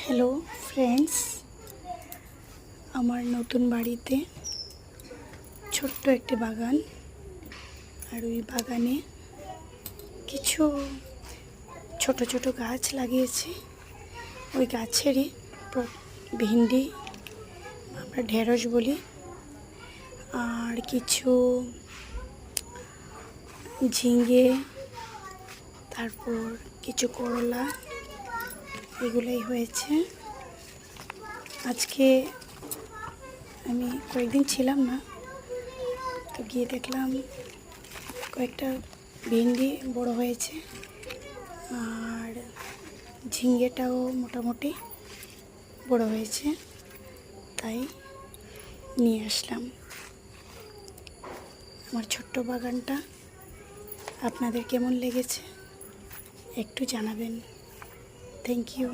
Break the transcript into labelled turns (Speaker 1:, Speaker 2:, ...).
Speaker 1: Hello friends, আমার নতুন বাড়িতে ছোট্ট একটি বাগান। আর ওই বাগানে কিছু ছোট ছোট গাছ লাগিয়েছি। ওই গাছেরই ভেন্ডি, আমরা ঢেঁড়স বলি, আর কিছু ঝিঙে, তারপর কিছু করলা, এগুলোই হয়েছে। আজকে আমি কয়েকদিন ছিলাম না, তো গিয়ে দেখলাম কয়েকটা ভেন্ডি বড় হয়েছে, আর ঝিঙ্গেটাও মোটামুটি বড় হয়েছে, তাই নিয়ে আসলাম। আমার ছোট্ট বাগানটা আপনাদের কেমন লেগেছে একটু জানাবেন। Thank you.